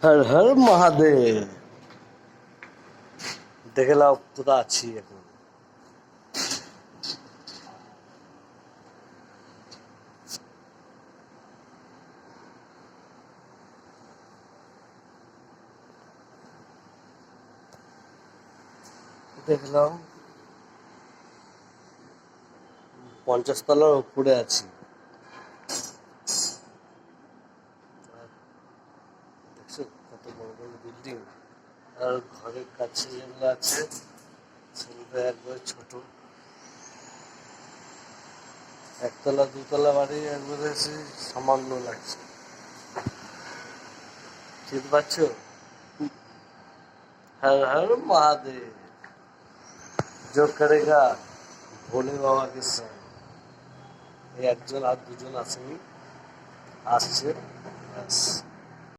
হর হর মহাদেব। দেখে লাও কোথা আছি এখন। দেখলাম 50 তলার উপরে আছি। দেখছো কত বড় বড় বিল্ডিং, আর ঘরের কাছে যেগুলো আছে সেগুলো একবার ছোট। একতলা দুতলা বাড়ি একবারে সামান্য লাগছে। চিনতে পারছো? হর হর মহাদেব। जो करेगा ভোলে বাবা কে সঙ্গ। এই একজন আর দুজন আসেনি, আসছে ব্যাস।